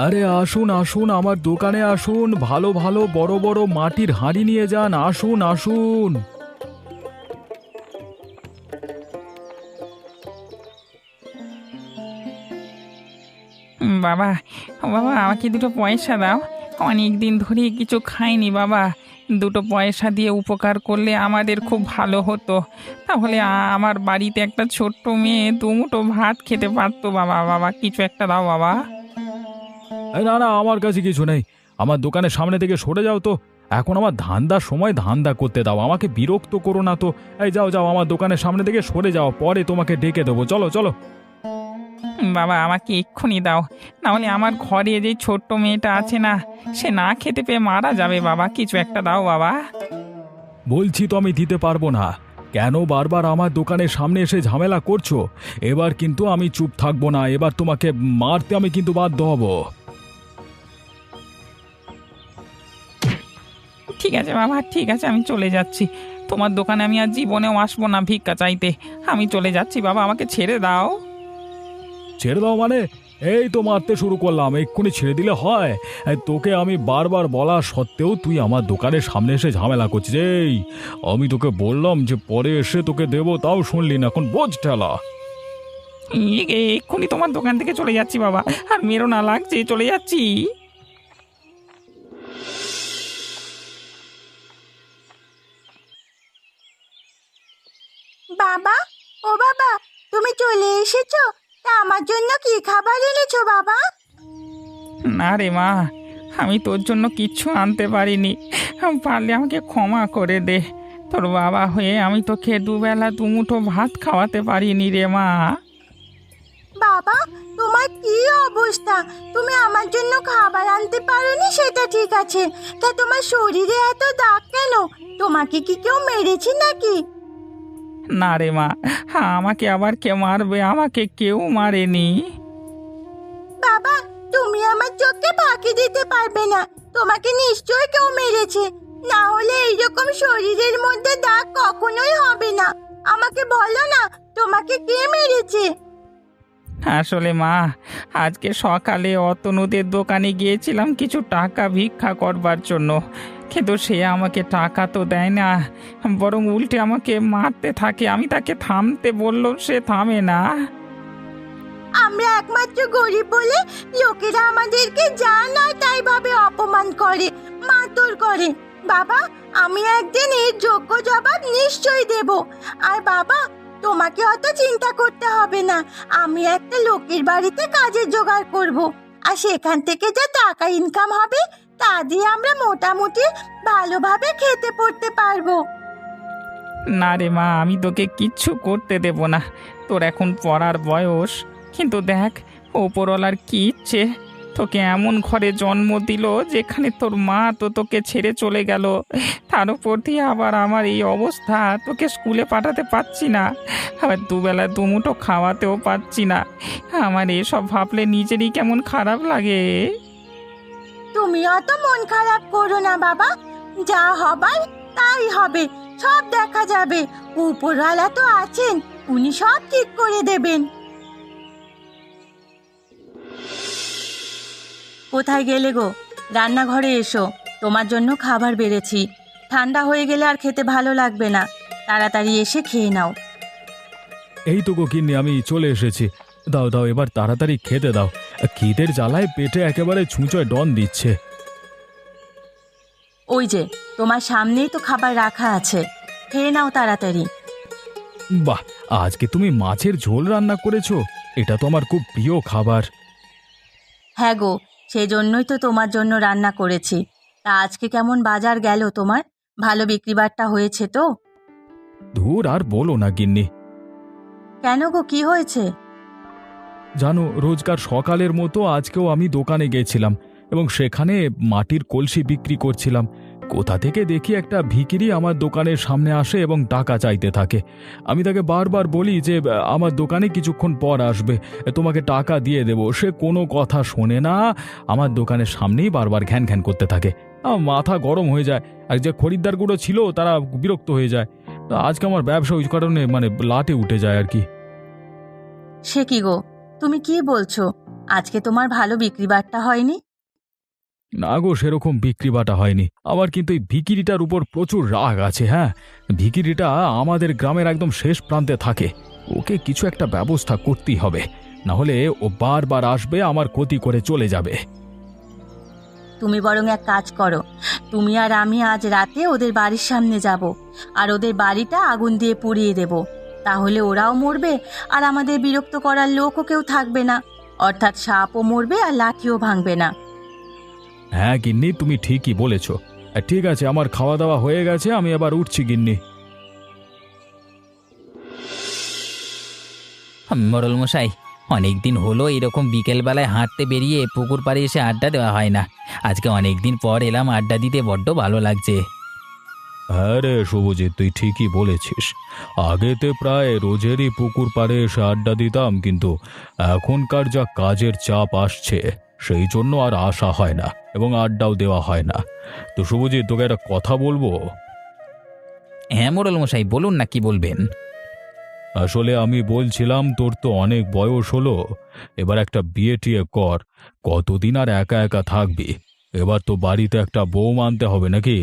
আরে আসুন আসুন, আমার দোকানে আসুন, ভালো ভালো বড় বড় মাটির হাঁড়ি নিয়ে যান, আসুন আসুন। বাবা, ও বাবা, আমাকে দুটো পয়সা দাও। অনেক দিন ধরেই কিছু খাইনি বাবা। দুটো পয়সা দিয়ে উপকার করলে আমাদের খুব ভালো হতো। তাহলে আমার বাড়িতে একটা ছোট্ট মেয়ে দুমুঠো ভাত খেতে পারতো বাবা। বাবা, কিছু একটা দাও বাবা। এই না না, আমার কাছে কিছু নেই। আমার দোকানের সামনে থেকে সরে যাও তো। এখন আমার ধান্দার সময়, ধান্দা করতে দাও, আমাকে বিরক্ত করো না তো। এই যাও যাও, আমার দোকানের সামনে থেকে সরে যাও, পরে তোমাকে ডেকে দেবো, চলো চলো। বাবা, আমাকে এক্ষুনি দাও, না হলে আমার ঘরে যে ছোট্ট মেয়েটা আছে না, সে না খেতে পেয়ে মারা যাবে বাবা। কিছু একটা দাও বাবা। বলছি তো আমি দিতে পারবো না। কেন বারবার আমার দোকানের সামনে এসে ঝামেলা করছো? এবার কিন্তু আমি চুপ থাকবো না, এবার তোমাকে মারতে আমি কিন্তু বাধ্য হব। ঠিক আছে বাবা, ঠিক আছে, আমি চলে যাচ্ছি। তোমার দোকানে আমি আর জীবনেও আসবো না ভিক্ষা চাইতে। আমি চলে যাচ্ছি বাবা, আমাকে ছেড়ে দাও। ছেড়ে দাও মানে? এই তো মারতে শুরু করলাম, এক্ষুনি ছেড়ে দিলে হয়? এই তোকে আমি বারবার বলা সত্ত্বেও তুই আমার দোকানের সামনে এসে ঝামেলা করছিস। এই, আমি তোকে বললাম যে পরে এসে তোকে দেবো, তাও শুনলি না, এখন বোঝ ঠেলা। এক্ষুনি তোমার দোকান থেকে চলে যাচ্ছি বাবা। আর মেরো না, লাগছে, চলে যাচ্ছি। বাবা, ও বাবা, তুমি চলে এসেছো? তা আমার জন্য কি খাবার এনেছো বাবা? না রে মা, আমি তোর জন্য কিচ্ছু আনতে পারিনি। পারলে আমাকে ক্ষমা করে দে। তোর বাবা হয়ে আমি তোকে দুবেলা দুমুঠো ভাত খাওয়াতে পারিনি রে মা। বাবা, তোমার কি অবস্থা? তুমি আমার জন্য খাবার আনতে পারোনি সেটা ঠিক আছে, তা তোমার শরীরে এত দাগ কেন? তোমাকে কি কেউ মেরেছে নাকি? না রে মা, আমাকে আবার কে মারবে? আমাকে কেউ মারেনি। বাবা, তুমি আমার চোখকে ফাঁকি দিতে পারবে না। তোমাকে নিশ্চয়ই কেউ মেরেছে, না হলে এইরকম শরীরের মধ্যে দাগ কখনোই হবে না। আমাকে বলো না, তোমাকে কে মেরেছে? আসলে মা, আজকে সকালে অতনুদের দোকানে গিয়েছিলাম কিছু টাকা ভিক্ষা করবার জন্য, কিন্তু সে আমাকে টাকা তো দেয় না, বরং উল্টে আমাকে মারতে থাকে। আমি তাকে থামতে বললাম, সে থামে না। আমরা একমাত্র গরিব বলে লোকেরা আমাদেরকে যা নয় তাই ভাবে অপমান করে, মারধর করে। বাবা, আমি একদিন এর যোগ্য জবাব নিশ্চয়ই দেব। আর বাবা, তোমাকে অত চিন্তা করতে হবে না। আমি একটা লোকের বাড়িতে কাজের জোগাড় করব, আর সেখান থেকে যা টাকা ইনকাম হবে তা দিয়ে আমরা মোটামুটি ভালোভাবে খেতে পড়তে পারবো। না রে মা, আমি তোকে কিচ্ছু করতে দেব না। তোর এখন পড়ার বয়স, কিন্তু দেখ, ওপরওয়ালার কি ইচ্ছে, তোকে এমন ঘরে জন্ম দিল যেখানে তোর মা তো তোকে ছেড়ে চলে গেল। তার উপর দিয়ে আবার আমার এই অবস্থা, তোকে স্কুলে পাঠাতে পারছি না, আবার দুবেলা দুমুঠো খাওয়াতেও পারছি না। আমার এসব ভাবলে নিজেরই কেমন খারাপ লাগে। তুমি অত মন খারাপ করো না বাবা, যা হবার তাই হবে, সব দেখা যাবে। উপরওয়ালা তো আছেন, উনি সব ঠিক করে দেবেন। কোথায় গেলে গো? রান্নাঘরে এসো, তোমার জন্য খাবার বেড়েছি। ঠান্ডা হয়ে গেলে আর খেতে ভালো লাগবে না, তাড়াতাড়ি এসে খেয়ে নাও। এই তো গো গিন্নি, আমি চলে এসেছি। দাও দাও, এবার তাড়াতাড়ি খেতে দাও। খিদের জ্বালায় পেটে একেবারে ছুঁচোয় ডন দিচ্ছে। ওই যে তোমার সামনেই তো খাবার রাখা আছে, খেয়ে নাও তাড়াতাড়ি। বাহ, আজকে তুমি মাছের ঝোল রান্না করেছো? এটা তো আমার খুব প্রিয় খাবার। হ্যাঁ গো, সেজন্যই তো তোমার জন্য রান্না করেছি। তা আজকে কেমন বাজার গেল তোমার? ভালো বিক্রিবাট্টা হয়েছে তো? ধুর, আর বলো না গিন্নি। কেন গো, কি হয়েছে? জানো, রোজকার সকালের মতো আজকেও আমি দোকানে গেছিলাম এবং সেখানে মাটির কলসি বিক্রি করছিলাম। কোথা থেকে দেখি একটা ভিখিরি আমার দোকানের সামনে আসে এবং টাকা চাইতে থাকে। আমি তাকে বারবার বলি যে আমার দোকানে কিছুক্ষণ পর আসবে, তোমাকে টাকা দিয়ে দেব। সে কোনো কথা শোনে না, আমার দোকানের সামনেই বারবার ঘ্যান ঘ্যান করতে থাকে। আমার মাথা গরম হয়ে যায়, আর যে খরিদ্দারগুলো ছিল তারা বিরক্ত হয়ে যায়। তো আজকে আমার ব্যবসা ওই কারণে লাটে উঠে যায় আর কি। সে কি গো, তুমি কি বলছো? আজকে তোমার ভালো বিক্রি বাট্টা হয়নি? না গো, সেরকম বিক্রি বাটা হয়নি। আমার কিন্তু এই ভিকিরিটার উপর প্রচুর রাগ আছে। হ্যাঁ, ভিকিরিটা আমাদের গ্রামের একদম শেষ প্রান্তে থাকে। ওকে কিছু একটা ব্যবস্থা করতেই হবে, না হলে ও বারবার আসবে, আমার ক্ষতি করে চলে যাবে। তুমি বরং এক কাজ করো, তুমি আর আমি আজ রাতে ওদের বাড়ির সামনে যাব, আর ওদের বাড়িটা আগুন দিয়ে পুড়িয়ে দেব। তাহলে ওরাও মরবে, আর আমাদের বিরক্ত করার লোকও কেউ থাকবে না। অর্থাৎ সাপও মরবে আর লাঠিও ভাঙবে না। হ্যাঁ গিন্নি, তুমি ঠিকই বলেছ। ঠিক আছে, আমার খাওয়া দাওয়া হয়ে গেছে, আমি এবার উঠছি গিন্নি। মোড়ল মশাই, অনেকদিন হলো এরকম বিকেলবেলায় হাঁটতে বেরিয়ে পুকুর পাড়ে এসে আড্ডা দেওয়া হয় না। আজকে অনেকদিন পর এলাম, আড্ডা দিতে বড্ড ভালো লাগছে। হ্যাঁ রে শুভজিৎ, তুই ঠিকই বলেছিস। আগেতে প্রায় রোজেরই পুকুর পাড়ে এসে আড্ডা দিতাম, কিন্তু এখনকার যা কাজের চাপ আসছে সেই জন্য আর আসা হয় না এবং আড্ডাও দেওয়া হয় না। তো শুভজিৎ, তোকে একটা কথা বলবো। হ্যাঁ মোড়ল মশাই, বলুন না, কি বলবেন? আসলে আমি বলছিলাম, তোর তো অনেক বয়স হলো, এবার একটা বিয়ে টিয়ে কর। কতদিন আর একা একা থাকবি? এবার তো বাড়িতে একটা বউ আনতে হবে নাকি?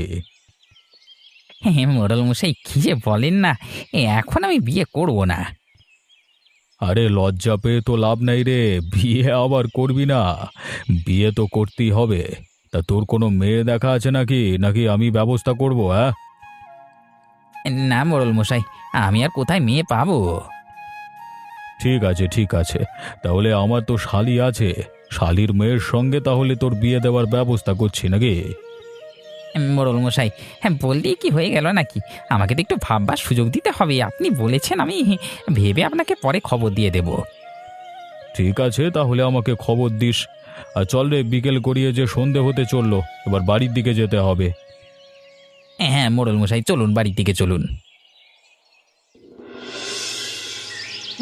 হ্যাঁ মোড়ল মশাই, কি যে বলেন না, এখন আমি বিয়ে করব না। আরে লজ্জা পেয়ে তো লাভ নাই রে, বিয়ে আবার করবি না? বিয়ে তো করতেই হবে। তা তোর কোনো মেয়ে দেখা আছে নাকি, নাকি আমি ব্যবস্থা করব? হ্যাঁ, না মোড়ল মশাই, আমি আর কোথায় মেয়ে পাবো? ঠিক আছে ঠিক আছে, তাহলে আমার তো শালি আছে, শালির মেয়ের সঙ্গে তাহলে তোর বিয়ে দেওয়ার ব্যবস্থা করছি নাকি? মোড়ল মশাই, হ্যাঁ বললেই কি হয়ে গেল নাকি? আমাকে তো একটু ভাববার সুযোগ দিতে হবে। আপনি বলেছেন, আমি ভেবে আপনাকে পরে খবর দিয়ে দেব। ঠিক আছে, তাহলে আমাকে খবর দিস। আর চল রে, বিকেল গড়িয়ে যে সন্ধে হতে চললো, এবার বাড়ির দিকে যেতে হবে। হ্যাঁ মোড়ল মশাই, চলুন বাড়ির দিকে চলুন।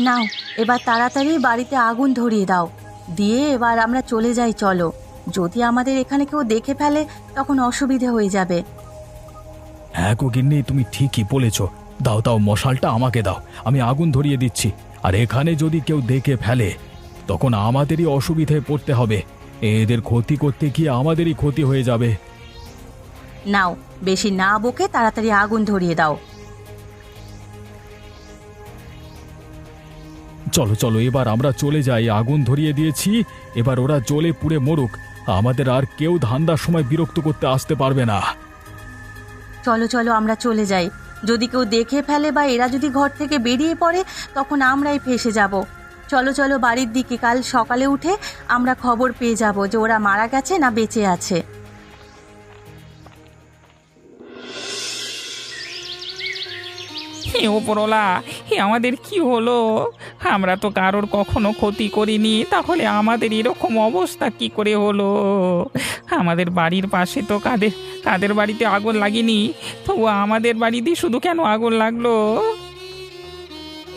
নাও, এবার তাড়াতাড়ি বাড়িতে আগুন ধরিয়ে দাও, দিয়ে এবার আমরা চলে যাই। চলো, যদি আমাদের এখানে কেউ দেখে ফেলে তখন অসুবিধে হয়ে যাবে। হ্যাঁ গো গিন্নি, তুমি ঠিকই বলেছ। দাও দাও, মশালটা আমাকে দাও, আমি আগুন ধরিয়ে দিচ্ছি। আর এখানে যদি কেউ দেখে ফেলে তখন আমাদেরই অসুবিধায় পড়তে হবে। এদের ক্ষতি করতে গিয়ে আমাদেরই ক্ষতি হয়ে যাবে। নাও, বেশি না বকে তাড়াতাড়ি আগুন ধরিয়ে দাও। চলো চলো, এবার আমরা চলে যাই। আগুন ধরিয়ে দিয়েছি, এবার ওরা জ্বলে পুড়ে মরুক। আমাদের আর কেউ ধান্দার সময় বিরক্ত করতে আসতে পারবে না। চলো চলো, আমরা চলে যাই। যদি কেউ দেখে ফেলে বা এরা যদি ঘর থেকে বেরিয়ে পড়ে তখন আমরাই ফেঁসে যাব। চলো চলো বাড়ির দিকে, কাল সকালে উঠে আমরা খবর পেয়ে যাব যে ওরা মারা গেছে না বেঁচে আছে। হে ওপরওয়ালা, হে আমাদের কি হলো? আমরা তো কারোর কখনো ক্ষতি করিনি, তাহলে আমাদের এরকম অবস্থা কি করে হলো? আমাদের বাড়ির পাশে তো কাদের কাদের বাড়িতে আগুন লাগেনি, তবু আমাদের বাড়িতে শুধু কেন আগুন লাগলো?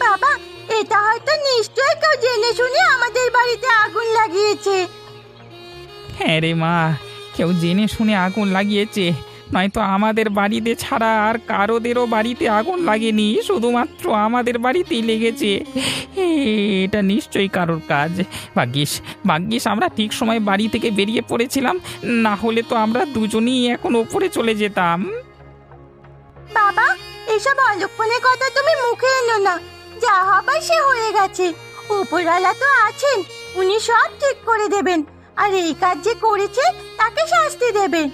বাবা, এটা হয়তো নিশ্চয়ই কেউ জেনে শুনে আমাদের বাড়িতে আগুন লাগিয়েছে। হ্যাঁ রে মা, কেউ জেনে শুনে আগুন লাগিয়েছে, নয়তো আমাদের বাড়িতে ছাড়া আর কারোদেরও বাড়িতে আগুন লাগেনি, শুধুমাত্র আমাদের বাড়িতেই লেগেছে। এটা নিশ্চয়ই কারোর কাজ। ভাগ্যিস ভাগ্যিস আমরা ঠিক সময় বাড়ি থেকে বেরিয়ে পড়েছিলাম, না হলে তো আমরা দুজনেই এখন ওপরে চলে যেতাম। বাবা, এসব অলক্ষণের কথা তুমি মুখে এনো না। যা হবার সে হয়ে গেছে। উপরওয়ালা তো আছেন, উনি সব ঠিক করে দেবেন। আর এই কাজ যে করেছে তাকে শাস্তি দেবেন।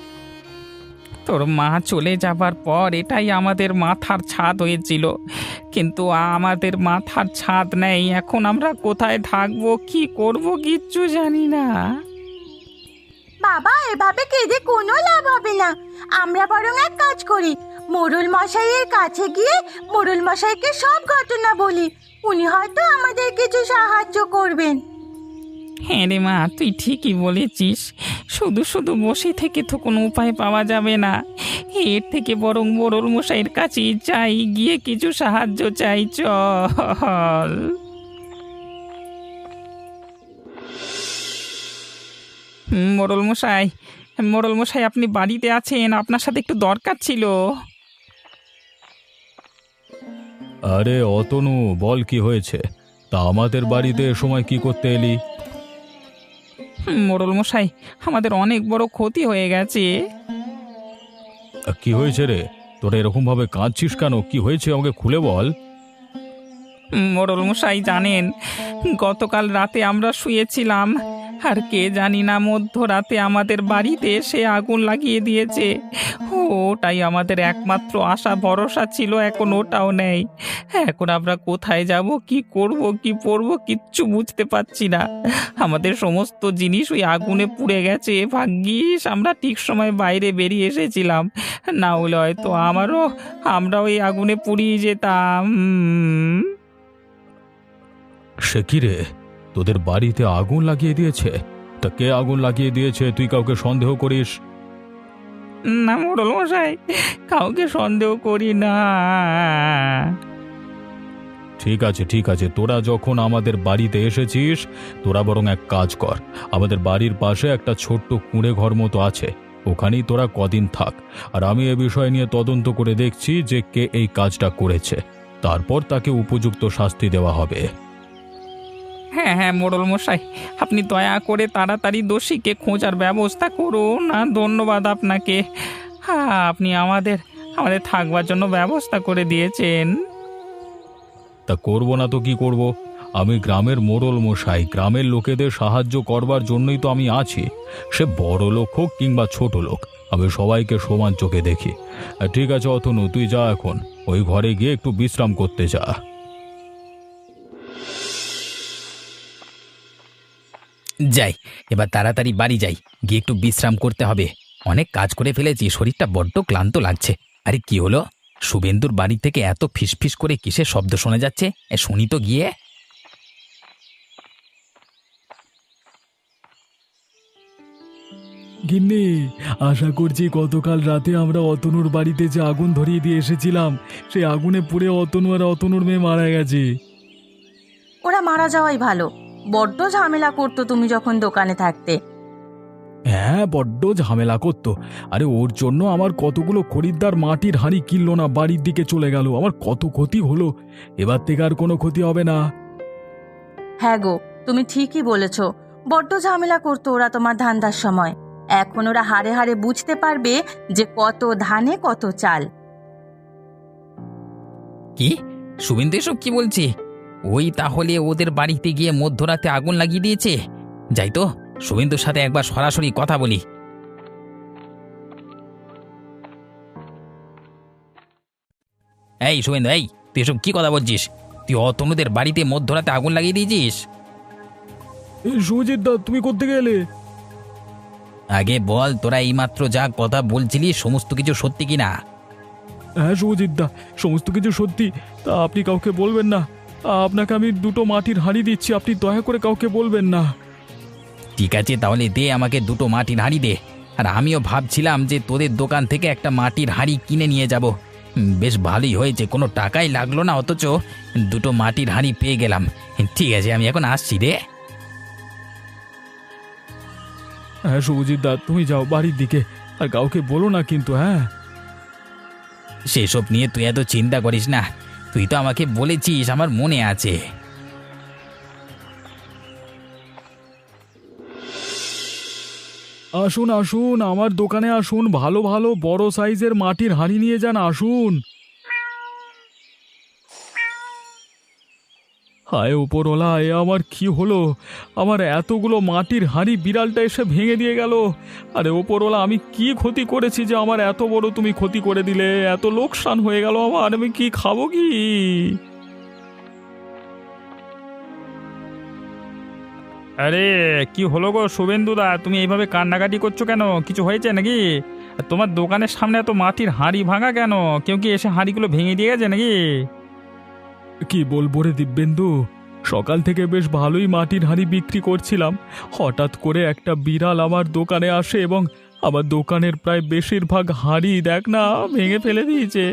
তোর মা চলে যাবার পর এটাই আমাদের মাথার ছাদ হয়েছিল, কিন্তু আমাদের মাথার ছাদ নেই। এখন আমরা কোথায় থাকবো, কি করব, কিচ্ছু জানি না। বাবা, এভাবে কেঁদে কোনো লাভ হবে না। আমরা বরং এক কাজ করি, মোড়ল মশাইয়ের কাছে গিয়ে মোড়ল মশাইকে সব ঘটনা বলি। উনি হয়তো আমাদের কিছু সাহায্য করবেন। হ্যাঁ রে মা, তুই ঠিকই বলেছিস। শুধু শুধু বসে থেকে তো কোনো উপায় পাওয়া যাবে না। এর থেকে বরং মোড়ল মশাইয়ের কাছেই যাই, গিয়ে কিছু সাহায্য চাই, চল। মোড়ল মশাই, মোড়ল মশাই, আপনি বাড়িতে আছেন? আপনার সাথে একটু দরকার ছিল। আরে অতনু, বল কি হয়েছে? তা আমাদের বাড়িতে এ সময় কি করতে এলি? মোড়ল মশাই, আমাদের অনেক বড় ক্ষতি হয়ে গেছে। কি হয়েছে রে? তোরা এরকম ভাবে কাঁদছিস কেন? কি হয়েছে আমাকে খুলে বল। মোড়ল মশাই জানেন, গতকাল রাতে আমরা শুয়েছিলাম, আর কে জানি না মধ্যরাতে আমাদের বাড়িতে এসে আগুন লাগিয়ে দিয়েছে। ওটাই আমাদের একমাত্র আশা ভরসা ছিল, এখন ওটাও নেই। এখন আমরা কোথায় যাব, কি করব, কি পরব, কিচ্ছু বুঝতে পারছি না। আমাদের সমস্ত জিনিস ওই আগুনে পুড়ে গেছে। ভাগ্যিস আমরা ঠিক সময় বাইরে বেরিয়ে এসেছিলাম, না হলে হয়তো আমরা ওই আগুনে পুড়িয়ে যেতাম। সে কি রে, তোদের বাড়িতে আগুন লাগিয়ে দিয়েছে? তা কে আগুন লাগিয়ে দিয়েছে? তুই কাউকে সন্দেহ করিস? না মোড়ল মশাই, কাউকে সন্দেহ করি না। ঠিক আছে ঠিক আছে, তোরা যখন আমাদের বাড়িতে এসেছিস, তোরা বরং এক কাজ কর, আমাদের বাড়ির পাশে একটা ছোট্ট কুঁড়ে ঘর মতো আছে, ওখানেই তোরা কদিন থাক। আর আমি এ বিষয় নিয়ে তদন্ত করে দেখছি যে কে এই কাজটা করেছে, তারপর তাকে উপযুক্ত শাস্তি দেওয়া হবে। হ্যাঁ হ্যাঁ মোড়ল মশাই, আপনি দয়া করে তাড়াতাড়ি দোষীকে খোঁজার ব্যবস্থা করুন। ধন্যবাদ আপনাকে। হ্যাঁ, আপনি আমাদের আমাদের থাকবার জন্য ব্যবস্থা করে দিয়েছেন। তা করব না তো কি করব? আমি গ্রামের মোড়ল মশাই, গ্রামের লোকেদের সাহায্য করবার জন্যই তো আমি আছি। সে বড় লোক হোক কিংবা ছোট লোক, আমি সবাইকে সমান চোখে দেখি। ঠিক আছে অতনু, তুই যা, এখন ওই ঘরে গিয়ে একটু বিশ্রাম করতে যা। যাই, এবার তাড়াতাড়ি বাড়ি যাই, গিয়ে একটু বিশ্রাম করতে হবে। অনেক কাজ করে ফেলেছি, শরীরটা বড্ড ক্লান্ত লাগছে। আরে কি হলো? শুভেন্দুর বাড়ি থেকে এত ফিসফিস করে কিসের শব্দ শোনা যাচ্ছে? শুনি তো গিয়ে। গিন্নি, আশা করছি গতকাল রাতে আমরা অতনুর বাড়িতে যে আগুন ধরিয়ে দিয়ে এসেছিলাম, সেই আগুনে পুড়ে অতনু আর অতনুর মেয়ে মারা গেছে। ওরা মারা যাওয়াই ভালো, বড্ড ঝামেলা করতো তুমি যখন দোকানে থাকতে। হ্যাঁ, বড্ড ঝামেলা করতো। আরে ওর জন্য আমার কতগুলো খরিদ্দার মাটির হাঁড়ি কিনলো না, বাড়ির দিকে চলে গেল। আমার কত ক্ষতি হলো। এবার থেকে আর কোনো ক্ষতি হবে না। হ্যাঁ গো, তুমি ঠিকই বলেছ, বড্ড ঝামেলা করতো ওরা তোমার ধান্দার সময়। এখন ওরা হাড়ে হাড়ে বুঝতে পারবে যে কত ধানে কত চাল। কি শুভেন্দু এসব কি বলছে? ওই তাহলে ওদের বাড়িতে গিয়ে মধ্যরাতে আগুন লাগিয়ে দিয়েছে। যাই তো, শুভেন্দুর সাথে একবার সরাসরি কথা বলি। এই শুভেন্দু, এই তুই এসব কি কথা বলছিস? তুই অতনুদের বাড়িতে মধ্যরাতে আগুন লাগিয়ে দিয়েছিস? সুজিত দা, তুমি করতে গেলে? আগে বল, তোরা এইমাত্র যা কথা বলছিলি সমস্ত কিছু সত্যি কিনা? হ্যাঁ সুজিত দা, সমস্ত কিছু সত্যি। তা আপনি কাউকে বলবেন না। আপনাকে আমি দুটো মাটির হাঁড়ি দিচ্ছি, আপনি দয়া করে কাউকে বলবেন না। ঠিক আছে, তাহলে দে আমাকে দুটো মাটির হাঁড়ি দে। আর আমিও ভাবছিলাম যে তোদের দোকান থেকে একটা মাটির হাঁড়ি কিনে নিয়ে যাব। বেশ ভালোই হয়েছে, কোনো টাকাই লাগলো না, অথচ দুটো মাটির হাঁড়ি পেয়ে গেলাম। ঠিক আছে, আমি এখন আসছি রে। হ্যাঁ সুজিত দা, তুমি যাও বাড়ির দিকে, আর কাউকে বলো না কিন্তু। হ্যাঁ, সেসব নিয়ে তুই এত চিন্তা করিস না, তুই তো আমাকে বলেছিস, আমার মনে আছে। আসুন আসুন, আমার দোকানে আসুন, ভালো ভালো বড় সাইজের মাটির হাঁড়ি নিয়ে যান, আসুন। হায় উপরওয়ালা, এ আমার কি হলো? আমার এতগুলো মাটির হাঁড়ি বিড়ালটা এসে ভেঙে দিয়ে গেল। আরে উপরওয়ালা, আমি কি ক্ষতি করেছি যে আমার এত বড় তুমি ক্ষতি করে দিলে? এত লোকসান হয়ে গেল আমার, আমি কি খাবো কি? আরে কি হলো গো শুভেন্দুদা, তুমি এইভাবে কান্নাকাটি করছো কেন? কিছু হয়েছে নাকি? আর তোমার দোকানের সামনে এত মাটির হাঁড়ি ভাঙা কেন? কেউ কি এসে হাঁড়িগুলো ভেঙে দিয়ে গেছে নাকি? কি বলবো রে দিব্যেন্দু, সকাল থেকে বেশ ভালোই মাটির হাঁড়ি বিক্রি করছিলাম। হঠাৎ করে একটা বিড়াল আমার দোকানে আসে এবং আমার দোকানের প্রায় বেশিরভাগ হাঁড়ি দেখ না ভেঙে ফেলে দিয়েছে।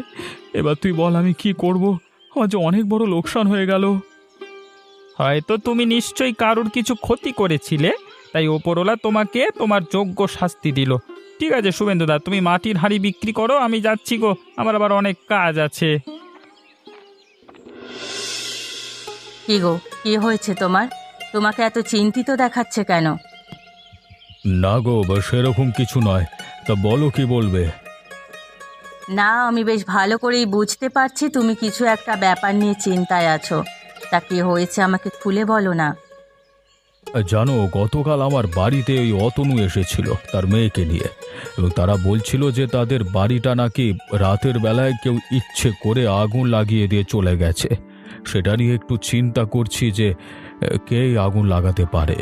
এবার তুই বল আমি কি করব? আমার যে অনেক বড় লোকসান হয়ে গেল। হয়তো তুমি নিশ্চয়ই কারুর কিছু ক্ষতি করেছিলে, তাই ওপরওয়ালা তোমাকে তোমার যোগ্য শাস্তি দিল। ঠিক আছে শুভেন্দুদা, তুমি মাটির হাঁড়ি বিক্রি করো, আমি যাচ্ছি গো, আমার আবার অনেক কাজ আছে। কি গো, কি হয়েছে তোমার? তোমাকে এত চিন্তিত দেখাচ্ছে কেন? না গো, সেরকম কিছু নয়। তা বলো, কি বলবে? না, আমি বেশ ভালো করেই বুঝতে পারছি তুমি কিছু একটা ব্যাপার নিয়ে চিন্তায় আছো। তা কি হয়েছে আমাকে খুলে বলো না। জানো, গতকাল আমার বাড়িতে ওই অতনু এসেছিল তার মেয়েকে নিয়ে, এবং তারা বলছিল যে তাদের বাড়িটা নাকি রাতের বেলায় কেউ ইচ্ছে করে আগুন লাগিয়ে দিয়ে চলে গেছে। সেটা নিয়ে একটু চিন্তা করছি যে কে এই আগুন লাগাতে পারে।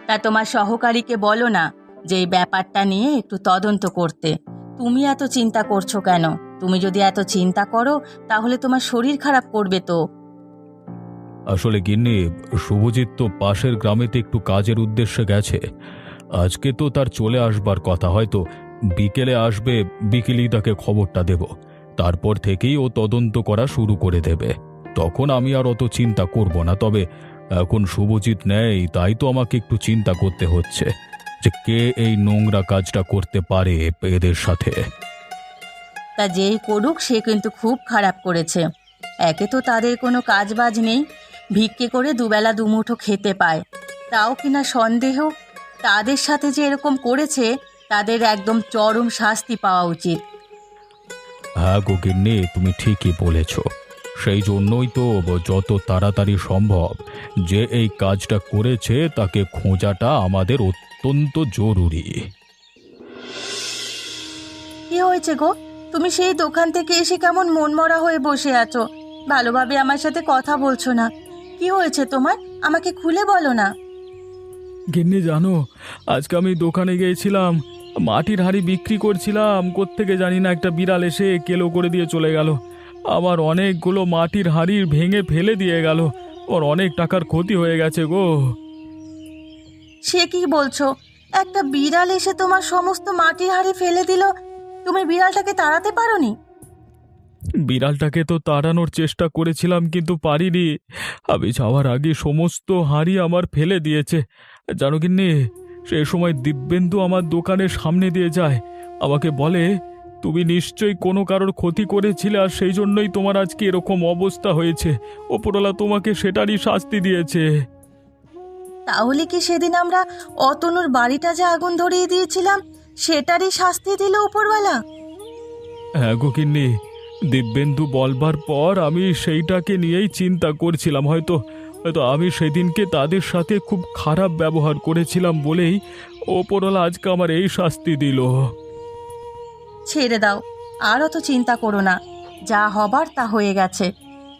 তা তোমার সহকারীকে বলো না যে এই ব্যাপারটা নিয়ে একটু তদন্ত করতে। তুমি এত চিন্তা করছো কেন? তুমি যদি এত চিন্তা করো তাহলে তোমার শরীর খারাপ করবে তো। আসলে গিন্নি, শুভজিৎ তো পাশের গ্রামেতে একটু কাজের উদ্দেশ্যে গেছে। আজকে তো তার চলে আসবার কথা, হয়তো বিকেলে আসবে। বিকেলেই তাকে খবরটা দেব। তারপর থেকেই ও তদন্ত করা শুরু করে দেবে। তখন আমি আর অত চিন্তা করব না। তবে এখন শুভজিৎ নেই, তাই তো আমাকে একটু চিন্তা করতে হচ্ছে যে কে এই নোংরা কাজটা করতে পারে এদের সাথে। তা যেই করুক সে কিন্তু খুব খারাপ করেছে। একে তো তাদের কোনো কাজবাজ নেই, ভিক্ষে করে দুবেলা দুমুঠো খেতে পায়, তাও কিনা সন্দেহ। তাদের সাথে যে এরকম করেছে তাদের একদম চরম শাস্তি পাওয়া উচিত। হ্যাঁ গো গিন্নি, তুমি ঠিকই বলেছ। সেই জন্যই তো যত তাড়াতাড়ি সম্ভব যে এই কাজটা করেছে তাকে খোঁজাটা আমাদের অত্যন্ত জরুরি। কি হয়েছে গো? তুমি সেই দোকান থেকে এসে কেমন মনমরা হয়ে বসে আছো? ভালোভাবে আমার সাথে কথা বলছো না। কি হয়েছে তোমার? আমাকে খুলে বলো না। গিন্নি জানো, আজকে আমি দোকানে গিয়েছিলাম, মাটির হাঁড়ি বিক্রি করছিলাম। কোত্থেকে জানি না একটা বিড়াল এসে কেলো করে দিয়ে চলে গেল। আমার অনেকগুলো মাটির হাঁড়ি ভেঙে ফেলে দিয়ে গেল। ওর অনেক টাকার ক্ষতি হয়ে গেছে গো। সে কি বলছো? একটা বিড়াল এসে তোমার সমস্ত মাটির হাঁড়ি ফেলে দিল? তুমি বিড়ালটাকে তাড়াতে পারোনি? বিড়ালটাকে তো তাড়ানোর চেষ্টা করেছিলাম, কিন্তু পারিনি। আমি যাওয়ার আগে সমস্ত হাঁড়ি আমার ফেলে দিয়েছে। জানো গিন্নি, সেই সময় দিব্যেন্দু আমার দোকানের সামনে দিয়ে যায়, আমাকে বলে তুমি নিশ্চয়ই কোনো কারোর ক্ষতি করেছিলে, আর সেই জন্যই তোমার আজকে এরকম অবস্থা হয়েছে। ওপরওয়ালা তোমাকে সেটারই শাস্তি দিয়েছে। তাহলে কি সেদিন আমরা অতনুর বাড়িটা যে আগুন ধরিয়ে দিয়েছিলাম সেটারই শাস্তি দিল উপরওয়ালা? হ্যাঁ গো গিন্নি, দিব্যেন্দু বলবার পর আমি সেইটাকে নিয়েই চিন্তা করছিলাম। হয়তো হয়তো আমি সেদিনকে তাদের সাথে খুব খারাপ ব্যবহার করেছিলাম বলেই ওপরওয়ালা আজকে আমার এই শাস্তি দিল। ছেড়ে দাও, আর অত চিন্তা করো না। যা হবার তা হয়ে গেছে।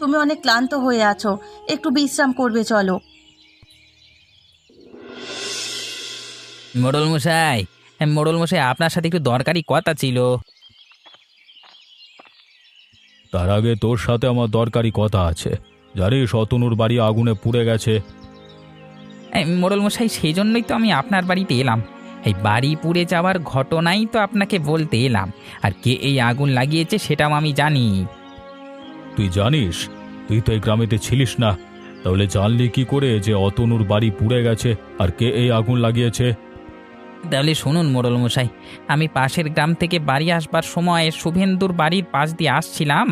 তুমি অনেক ক্লান্ত হয়ে আছো, একটু বিশ্রাম করবে, চলো। মোড়ল মশাই, মোড়ল মশাই, আপনার সাথে একটু দরকারি কথা ছিল। তার আগে তোর সাথে আমার দরকারি কথা আছে। জানিস, অতনুর বাড়ি আগুনে পুড়ে গেছে। মোড়ল মশাই, সেই জন্যই তো আমি আপনার বাড়িতে এলাম। এই বাড়ি পুড়ে যাওয়ার ঘটনাই তো আপনাকে বলতে এলাম। আর কে এই আগুন লাগিয়েছে সেটাও আমি জানি। তুই জানিস? তুই তো এই গ্রামেতে ছিলিস না, তাহলে জানলি কি করে যে অতনুর বাড়ি পুড়ে গেছে আর কে এই আগুন লাগিয়েছে? তাহলে শুনুন মোড়ল মশাই, আমি পাশের গ্রাম থেকে বাড়ি আসবার সময় শুভেন্দুর বাড়ির পাশ দিয়ে আসছিলাম।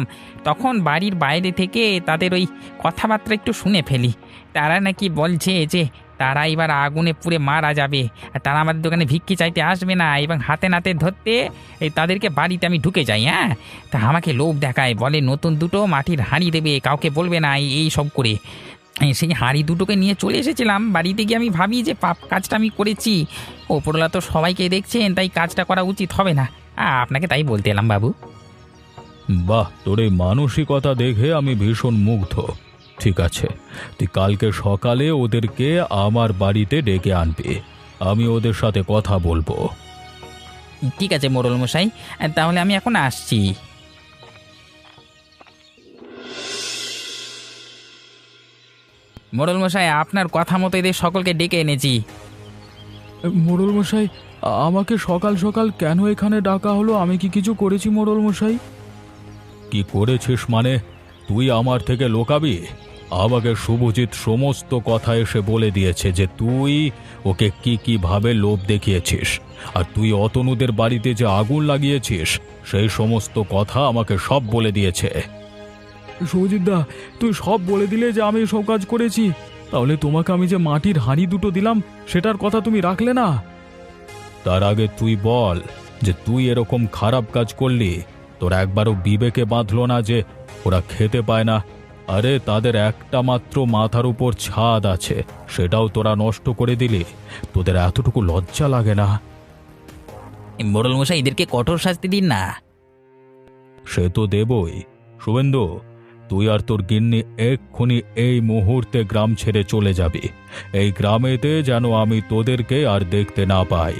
তখন বাড়ির বাইরে থেকে তাদের ওই কথাবার্তা একটু শুনে ফেলি। তারা নাকি বলছে যে তারা এবার আগুনে পুড়ে মারা যাবে, আর তারা আমাদের দোকানে ভিক্ষি চাইতে আসবে না, এবং হাতে নাতে ধরতে তাদেরকে বাড়িতে আমি ঢুকে যাই। হ্যাঁ, তা আমাকে লোভ দেখায়, বলে নতুন দুটো মাটির হাঁড়ি দেবে, কাউকে বলবে না, এই সব করে। সেই হাঁড়ি দুটোকে নিয়ে চলে এসেছিলাম বাড়িতে গিয়ে। আমি ভাবি যে পাপ কাজটা আমি করেছি। ওপরওয়ালা তো সবাইকে দেখছেন, তাই কাজটা করা উচিত হবে না। আপনাকে তাই বলতে এলাম বাবু। বাহ, তোর এই মানসিকতা দেখে আমি ভীষণ মুগ্ধ। ঠিক আছে, তুই কালকে সকালে ওদেরকে আমার বাড়িতে ডেকে আনবি। আমি ওদের সাথে কথা বলবো। ঠিক আছে মোড়ল মশাই, তাহলে আমি এখন আসছি। মোড়ল মশাই, আপনার কথা মতো এদের সকলকে ডেকে এনেছি। মোড়ল মশাই, আমাকে সকাল সকাল কেন এখানে ডাকা হলো? আমি কি কিছু করেছি মোড়ল মশাই? কি করেছিস মানে? তুই আমার থেকে লোকাবি? আমাকে শুভজিৎ সমস্ত কথা এসে বলে দিয়েছে যে তুই ওকে কিভাবে লোভ দেখিয়েছিস, আর তুই অতনুদের বাড়িতে যে আগুন লাগিয়েছিস সেই সমস্ত কথা আমাকে সব বলে দিয়েছে। শুভজিৎ দা, তুই সব বলে দিলে যে আমি সব কাজ করেছি। তাহলে তোমাকে আমি যে মাটির হাঁড়ি দুটো দিলাম সেটার কথা তুমি রাখলে না। তার আগে তুই বল যে তুই এরকম খারাপ কাজ করলি, তোর একবারও বিবেকে বাঁধলো না যে ওরা খেতে পায় না? আরে তাদের একটা মাত্র মাথার উপর ছাদ আছে, সেটাও তোরা নষ্ট করে দিলি। তোদের এতটুকু লজ্জা লাগে না? মোড়ল মশাই, এদেরকে কঠোর শাস্তি দিন না। সে তো দেবই। শুভেন্দু, তুই আর তোর গিন্নি এক্ষুনি এই মুহূর্তে গ্রাম ছেড়ে চলে যাবি। এই গ্রামেতে যেন আমি তোদেরকে আর দেখতে না পাই।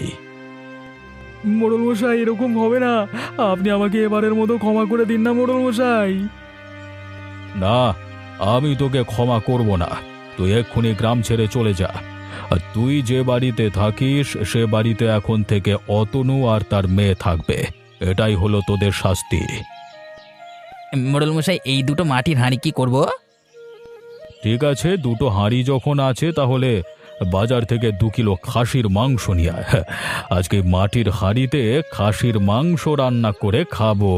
মোড়ল মশাই, এরকম হবে না, আপনি আমাকে এবারের মতো ক্ষমা করে দিন না মোড়ল মশাই। না, আমি তোকে ক্ষমা করব না। তুই এক্ষুনি গ্রাম ছেড়ে চলে যা। আর তুই যে বাড়িতে থাকিস সে বাড়িতে এখন থেকে অতনু আর তার মেয়ে থাকবে। এটাই হলো তোদের শাস্তি। মোড়ল মশাই, এই দুটো মাটির হাঁড়ি কি করব? ঠিক আছে, দুটো হাঁড়ি যখন আছে তাহলে বাজার থেকে 2 কিলো খাসির মাংস নিয়ে আয়। আজকে মাটির হাঁড়িতে খাসির মাংস রান্না করে খাবো।